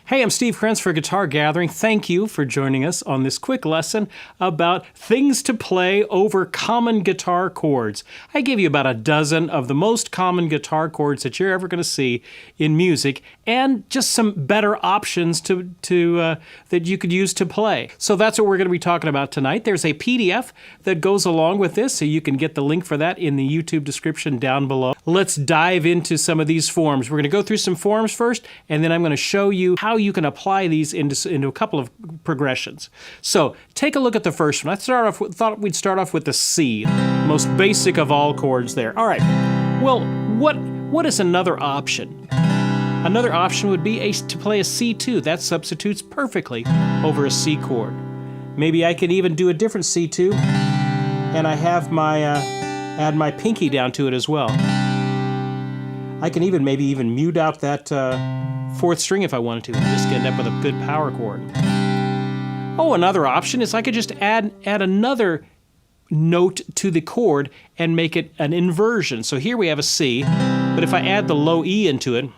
Hey, I'm Steve Krenz for Guitar Gathering. Thank you for joining us on this quick lesson about things to play over common guitar chords. I gave you about a dozen of the most common guitar chords that you're ever going to see in music, and just some better options that you could use to play. So that's what we're going to be talking about tonight. There's a PDF that goes along with this, so you can get the link for that in the YouTube description down below. Let's dive into some of these forms. We're going to go through some forms first, and then I'm going to show you how you can apply these into a couple of progressions. So take a look at the first one. I thought we'd start off with the C, most basic of all chords there. All right, well, what is another option? Another option would be to play a C2. That substitutes perfectly over a C chord. Maybe I could even do a different C2, and I have my add my pinky down to it as well. I can maybe even mute out that fourth string if I wanted to, and just end up with a good power chord. Oh, another option is I could just add another note to the chord and make it an inversion. So here we have a C, but if I add the low E into it,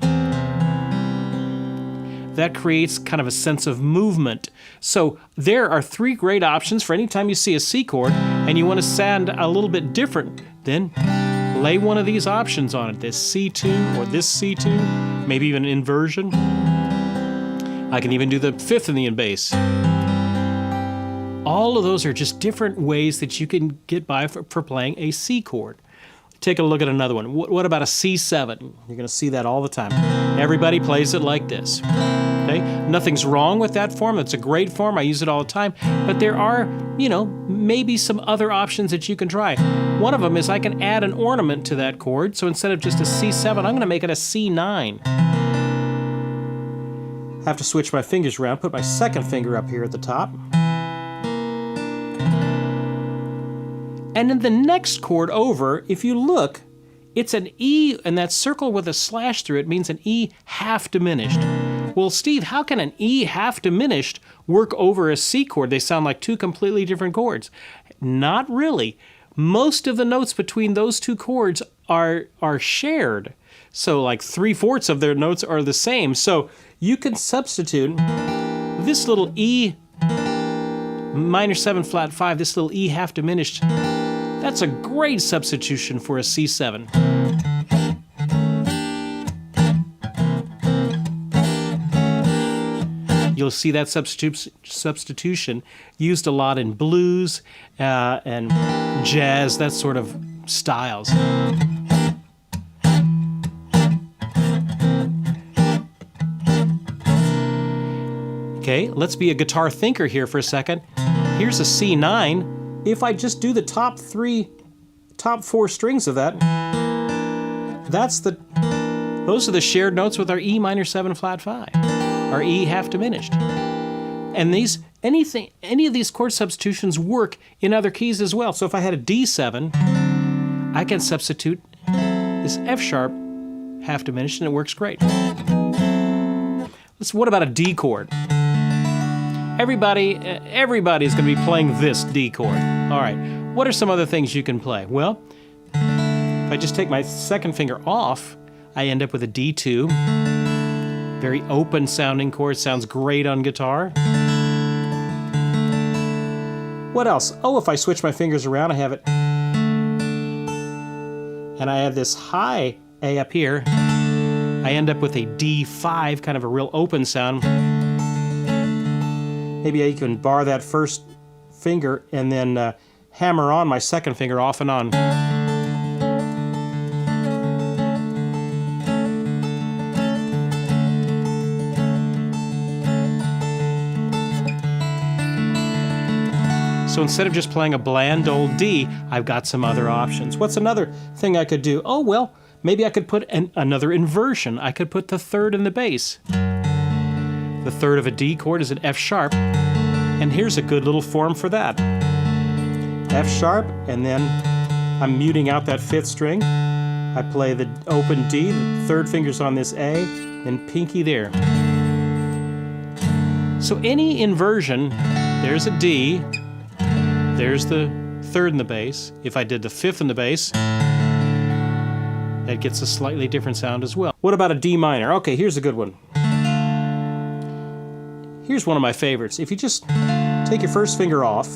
that creates kind of a sense of movement. So there are three great options for any time you see a C chord and you want to sound a little bit different. Then lay one of these options on it, this C2 or this C2, maybe even an inversion. I can even do the fifth in the bass. All of those are just different ways that you can get by for playing a C chord. Take a look at another one. What about a C7? You're going to see that all the time. Everybody plays it like this. Okay? Nothing's wrong with that form. It's a great form. I use it all the time. But there are, maybe some other options that you can try. One of them is I can add an ornament to that chord. So instead of just a C7, I'm going to make it a C9. I have to switch my fingers around, put my second finger up here at the top. And in the next chord over, if you look, it's an E, and that circle with a slash through it means an E half diminished. Well, Steve, how can an E half diminished work over a C chord? They sound like two completely different chords. Not really. Most of the notes between those two chords are shared. So like 3/4 of their notes are the same. So you can substitute this little E minor 7 flat 5, this little E half diminished. That's a great substitution for a C7. You'll see that substitution used a lot in blues and jazz, that sort of styles. Okay, let's be a guitar thinker here for a second. Here's a C9. If I just do the top four strings of that, those are the shared notes with our E minor 7 flat 5, our E half diminished. And any of these chord substitutions work in other keys as well. So if I had a D7, I can substitute this F sharp half diminished, and it works great. What about a D chord? Everybody's going to be playing this D chord. All right, what are some other things you can play? Well, if I just take my second finger off, I end up with a D2. Very open sounding chord, sounds great on guitar. What else? Oh, if I switch my fingers around, I have it. And I have this high A up here. I end up with a D5, kind of a real open sound. Maybe I can bar that first finger and then hammer on my second finger off and on. So instead of just playing a bland old D, I've got some other options. What's another thing I could do? Oh, well, maybe I could put another inversion. I could put the third in the bass. The third of a D chord is an F sharp, and here's a good little form for that. F sharp, and then I'm muting out that fifth string. I play the open D, the third finger's on this A, and pinky there. So any inversion, there's a D, there's the third in the bass. If I did the fifth in the bass, that gets a slightly different sound as well. What about a D minor? Okay, here's a good one. Here's one of my favorites. If you just take your first finger off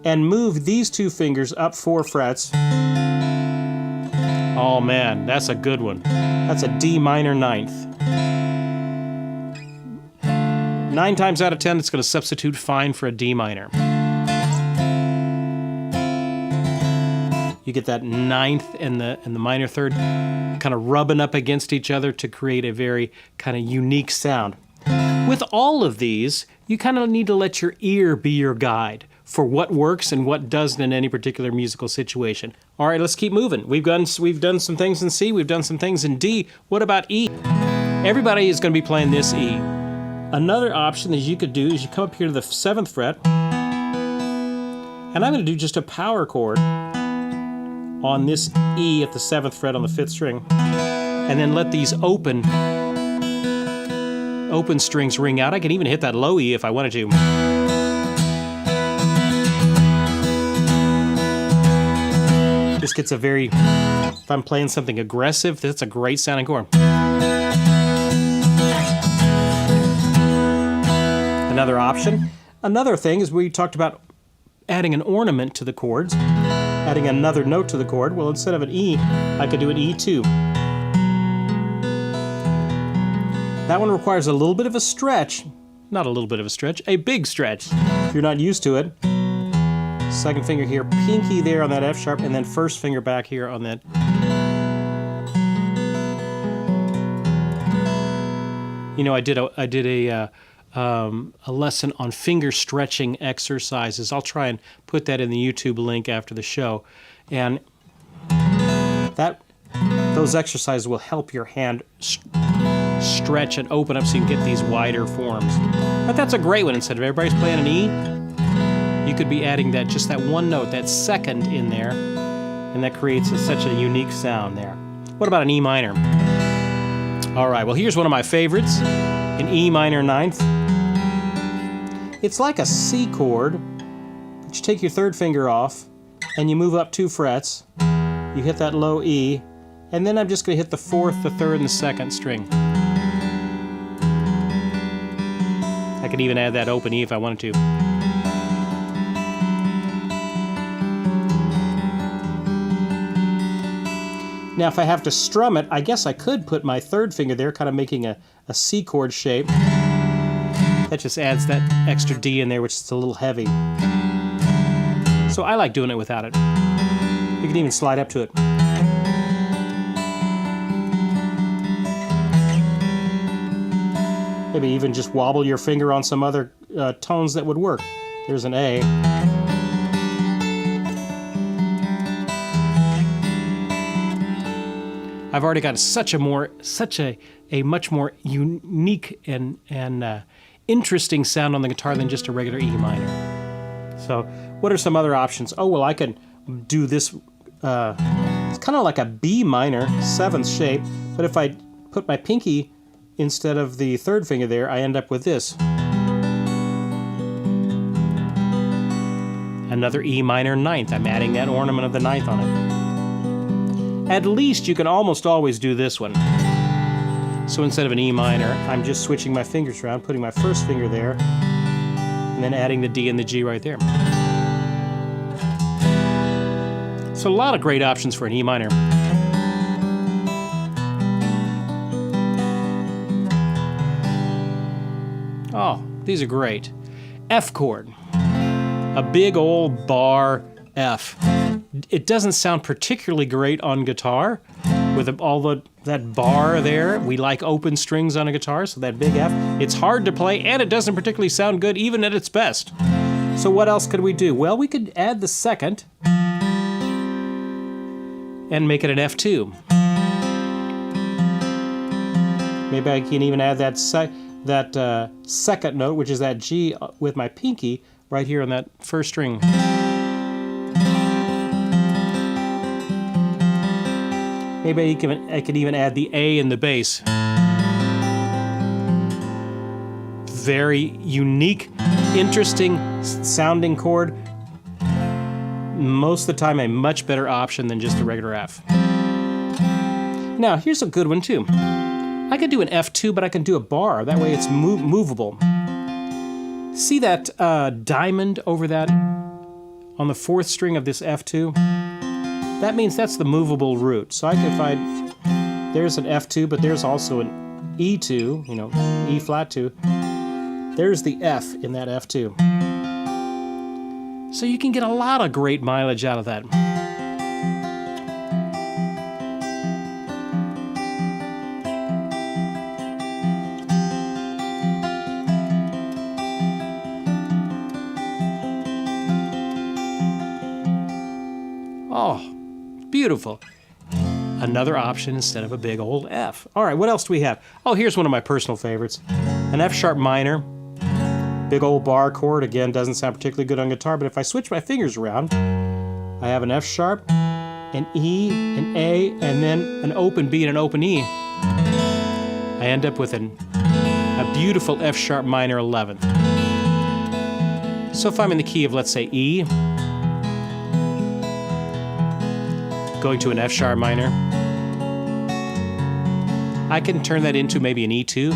and move these two fingers up 4 frets. Oh man, that's a good one. That's a D minor 9th. 9 times out of 10, it's going to substitute fine for a D minor. You get that 9th and the minor 3rd kind of rubbing up against each other to create a very kind of unique sound. With all of these, you kind of need to let your ear be your guide for what works and what doesn't in any particular musical situation. All right, let's keep moving. We've done some things in C, we've done some things in D. What about E? Everybody is going to be playing this E. Another option that you could do is you come up here to the 7th fret, and I'm going to do just a power chord on this E at the 7th fret on the 5th string, and then let these open strings ring out. I can even hit that low E if I wanted to. Just gets a very, if I'm playing something aggressive, that's a great sounding chord. Another option. Another thing is we talked about adding an ornament to the chords, adding another note to the chord. Well, instead of an E, I could do an E2. That one requires a little bit of a stretch. Not a little bit of a stretch, a big stretch. If you're not used to it. Second finger here, pinky there on that F sharp, and then first finger back here on that. You know, I did a lesson on finger stretching exercises. I'll try and put that in the YouTube link after the show, and those exercises will help your hand stretch and open up so you can get these wider forms. But that's a great one. Instead of everybody's playing an E, you could be adding just that one note, that second in there, and that creates such a unique sound there. What about an E minor? All right, well, here's one of my favorites, an E minor 9th. It's like a C chord, but you take your 3rd finger off, and you move up 2 frets, you hit that low E, and then I'm just going to hit the 4th, the 3rd, and the 2nd string. I could even add that open E if I wanted to. Now, if I have to strum it, I guess I could put my 3rd finger there, kind of making a C chord shape. That just adds that extra D in there, which is a little heavy. So I like doing it without it. You can even slide up to it. Maybe even just wobble your finger on some other tones that would work. There's an A. I've already got such a much more unique and interesting sound on the guitar than just a regular E minor. So, what are some other options? Oh, well, I could do this. It's kind of like a B minor 7th shape, but if I put my pinky instead of the 3rd finger there, I end up with this. Another E minor 9th. I'm adding that ornament of the 9th on it. At least you can almost always do this one. So instead of an E minor, I'm just switching my fingers around, putting my 1st finger there, and then adding the D and the G right there. So a lot of great options for an E minor. Oh, these are great. F chord. A big old bar F. It doesn't sound particularly great on guitar with all that bar there. We like open strings on a guitar, so that big F. It's hard to play, and it doesn't particularly sound good even at its best. So what else could we do? Well, we could add the 2nd and make it an F2. Maybe I can even add that 2nd note, which is that G, with my pinky right here on that 1st string. Maybe I could even add the A in the bass. Very unique, interesting sounding chord. Most of the time a much better option than just a regular F. Now, here's a good one too. I could do an F2, but I can do a bar. That way it's movable. See that diamond over that on the 4th string of this F2? That means that's the movable root. So I can find, there's an F2, but there's also an E2, you know, E flat 2. There's the F in that F2. So you can get a lot of great mileage out of that. Oh, beautiful. Another option instead of a big old F. All right, what else do we have? Oh, here's one of my personal favorites. An F sharp minor. Big old bar chord. Again, doesn't sound particularly good on guitar, but if I switch my fingers around, I have an F sharp, an E, an A, and then an open B and an open E. I end up with a beautiful F sharp minor 11th. So if I'm in the key of, let's say, E, going to an F sharp minor, I can turn that into maybe an E2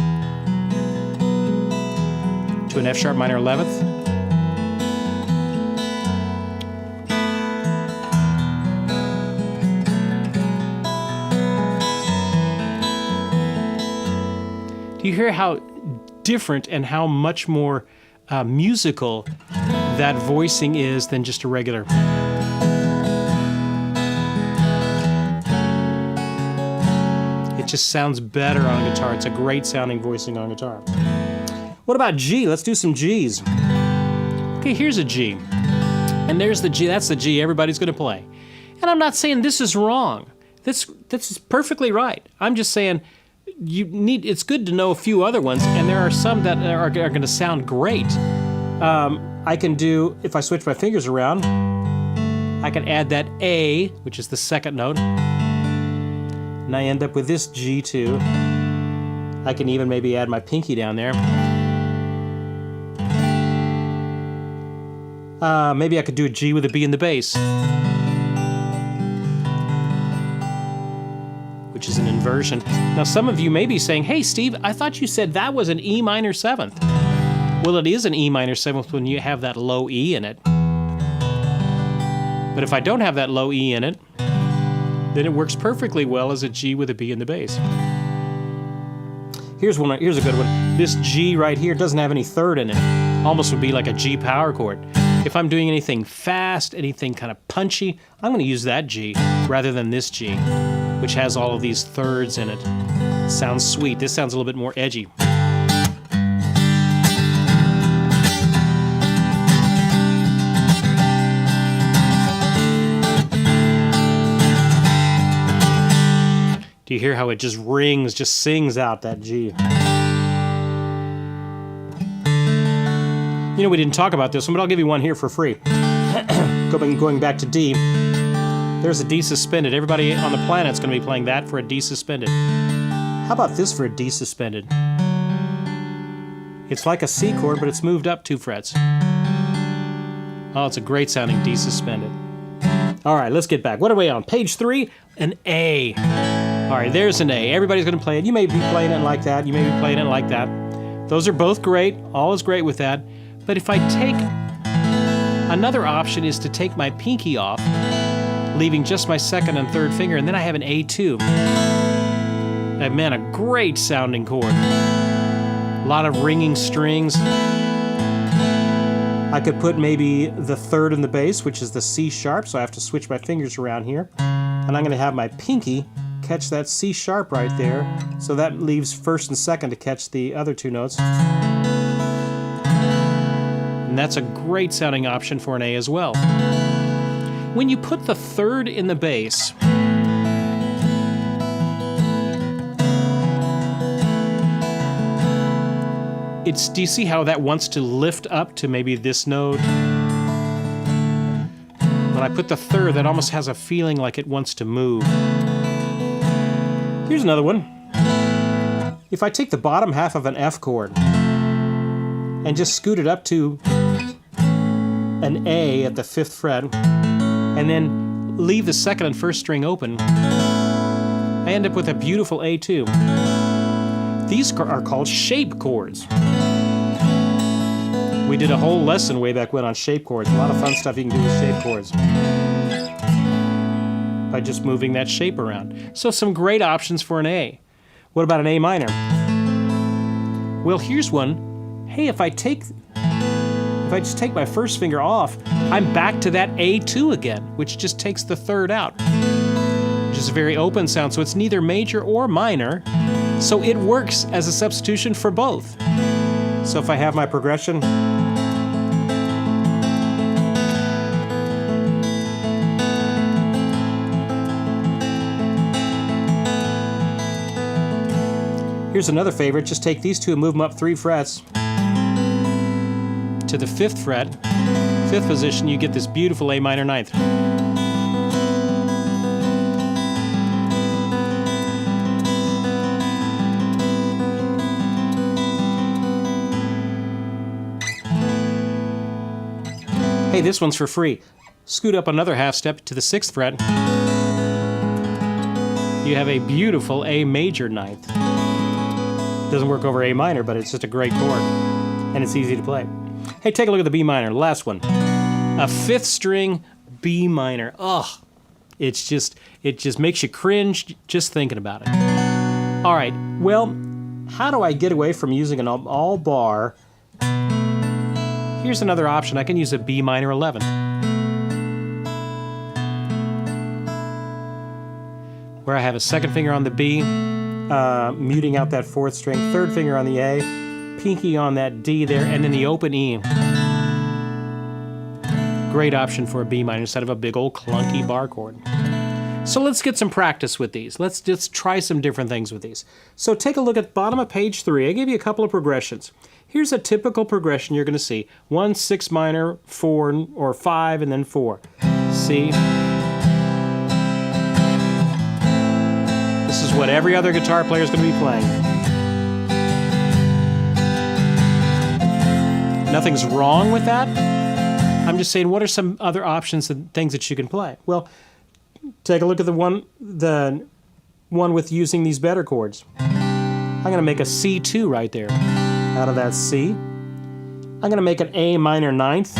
to an F sharp minor 11th. Do you hear how different and how much more musical that voicing is than just a regular? It just sounds better on guitar. It's a great sounding voicing on guitar. What about G? Let's do some Gs. Okay, here's a G. And there's the G. That's the G everybody's going to play. And I'm not saying this is wrong. This is perfectly right. I'm just saying it's good to know a few other ones, and there are some that are going to sound great. I can do, if I switch my fingers around, I can add that A, which is the 2nd note, and I end up with this G2. I can even maybe add my pinky down there. Maybe I could do a G with a B in the bass, which is an inversion. Now some of you may be saying, hey Steve, I thought you said that was an E minor 7th. Well, it is an E minor 7th when you have that low E in it. But if I don't have that low E in it, then it works perfectly well as a G with a B in the bass. Here's a good one. This G right here doesn't have any 3rd in it. Almost would be like a G power chord. If I'm doing anything fast, anything kind of punchy, I'm going to use that G rather than this G, which has all of these 3rds in it. Sounds sweet. This sounds a little bit more edgy. Do you hear how it just rings, just sings out that G? You know, we didn't talk about this one, but I'll give you one here for free. Going back to D, there's a D suspended. Everybody on the planet's going to be playing that for a D suspended. How about this for a D suspended? It's like a C chord, but it's moved up 2 frets. Oh, it's a great sounding D suspended. All right, let's get back. What are we on? Page 3, an A. All right, there's an A. Everybody's going to play it. You may be playing it like that. You may be playing it like that. Those are both great. All is great with that. But if I take, another option is to take my pinky off, leaving just my 2nd and 3rd finger, and then I have an A2. And man, a great sounding chord. A lot of ringing strings. I could put maybe the 3rd in the bass, which is the C sharp, so I have to switch my fingers around here. And I'm going to have my pinky catch that C sharp right there, so that leaves 1st and 2nd to catch the other 2 notes. And that's a great sounding option for an A as well. When you put the 3rd in the bass, do you see how that wants to lift up to maybe this note? When I put the 3rd, that almost has a feeling like it wants to move. Here's another one. If I take the bottom half of an F chord and just scoot it up to an A at the 5th fret, and then leave the 2nd and 1st string open, I end up with a beautiful A2. These are called shape chords. We did a whole lesson way back when on shape chords. A lot of fun stuff you can do with shape chords by just moving that shape around. So some great options for an A. What about an A minor? Well, here's one. Hey, if I just take my first finger off, I'm back to that A2 again, which just takes the third out, which is a very open sound, so it's neither major or minor, so it works as a substitution for both. So if I have my progression, here's another favorite. Just take these two and move them up 3 frets to the 5th fret. 5th position, you get this beautiful A minor 9th. Hey, this one's for free. Scoot up another half step to the 6th fret. You have a beautiful A major 9th. Doesn't work over A minor, but it's just a great chord, and it's easy to play. Hey, take a look at the B minor, last one. A 5th string B minor. Ugh, it just makes you cringe just thinking about it. All right, well, how do I get away from using an all bar? Here's another option. I can use a B minor 11th. Where I have a 2nd finger on the B, muting out that 4th string, 3rd finger on the A, pinky on that D there, and then the open E. Great option for a B minor instead of a big old clunky bar chord. So let's get some practice with these. Let's just try some different things with these. So take a look at the bottom of page 3. I gave you a couple of progressions. Here's a typical progression you're going to see. 1, 6 minor, 4, or 5, and then 4. C. This is what every other guitar player is going to be playing. Nothing's wrong with that. I'm just saying, what are some other options and things that you can play? Well, take a look at the one with using these better chords. I'm going to make a C2 right there. Out of that C, I'm going to make an A minor 9th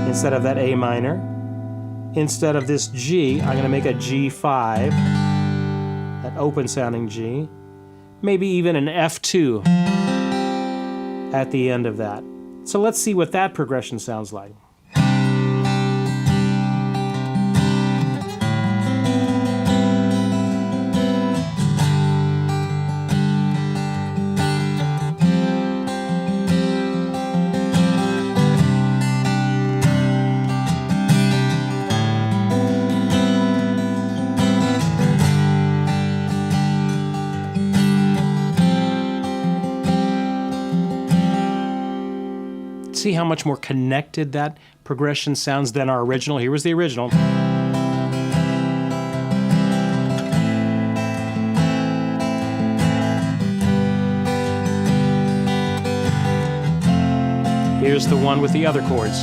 instead of that A minor. Instead of this G, I'm going to make a G5, that open sounding G. Maybe even an F2 at the end of that. So let's see what that progression sounds like. See how much more connected that progression sounds than our original? Here was the original. Here's the one with the other chords.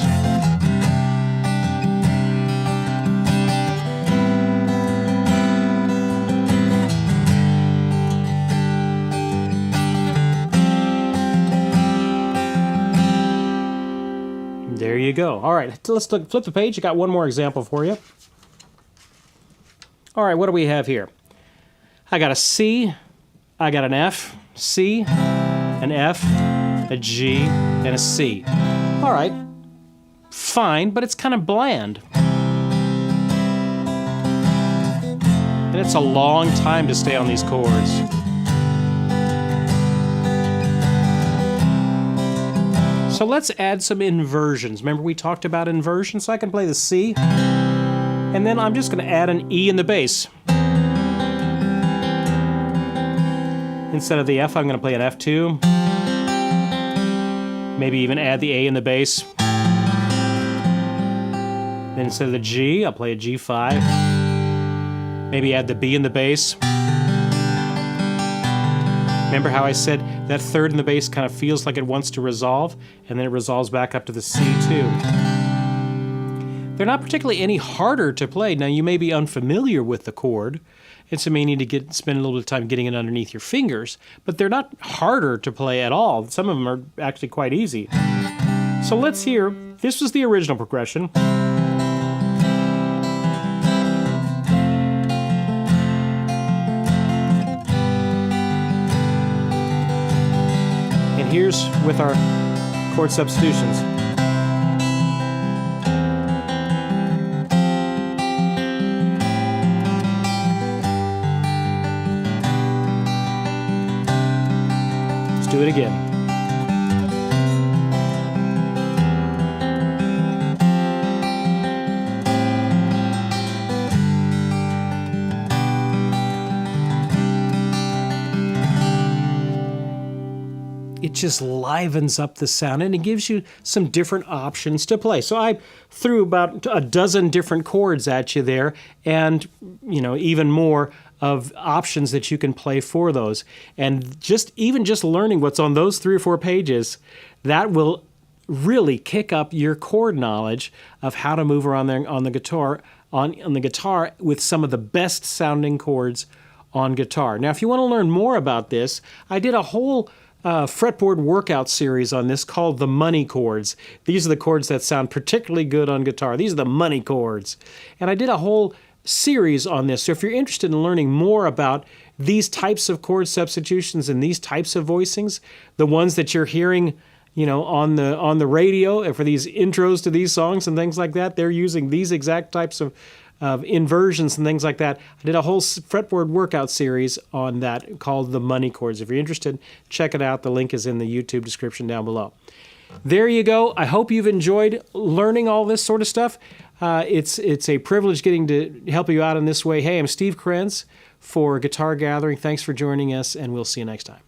There you go. All right, let's flip the page. I got one more example for you. All right, what do we have here? I got a C, I got an F, C, an F, a G, and a C. All right, fine, but it's kind of bland. And it's a long time to stay on these chords. So let's add some inversions. Remember we talked about inversions? So I can play the C, and then I'm just going to add an E in the bass. Instead of the F, I'm going to play an F2. Maybe even add the A in the bass. Then instead of the G, I'll play a G5. Maybe add the B in the bass. Remember how I said that 3rd in the bass kind of feels like it wants to resolve, and then it resolves back up to the C2. They're not particularly any harder to play. Now, you may be unfamiliar with the chord, and so you may need to spend a little bit of time getting it underneath your fingers, but they're not harder to play at all. Some of them are actually quite easy. So let's hear, this was the original progression. And here's with our chord substitutions. Let's do it again. It just livens up the sound, and it gives you some different options to play. So I threw about a dozen different chords at you there, and even more of options that you can play for those. And just learning what's on those 3 or 4 pages, that will really kick up your chord knowledge of how to move around there on the guitar with some of the best sounding chords on guitar. Now, if you want to learn more about this, I did a whole fretboard workout series on this called the money chords. These are the chords that sound particularly good on guitar. These are the money chords. And I did a whole series on this. So if you're interested in learning more about these types of chord substitutions and these types of voicings, the ones that you're hearing on the radio for these intros to these songs and things like that, they're using these exact types of inversions and things like that. I did a whole fretboard workout series on that called the money chords. If you're interested, check it out. The link is in the YouTube description down below. There you go. I hope you've enjoyed learning all this sort of stuff. It's a privilege getting to help you out in this way. Hey, I'm Steve Krenz for Guitar Gathering. Thanks for joining us, and we'll see you next time.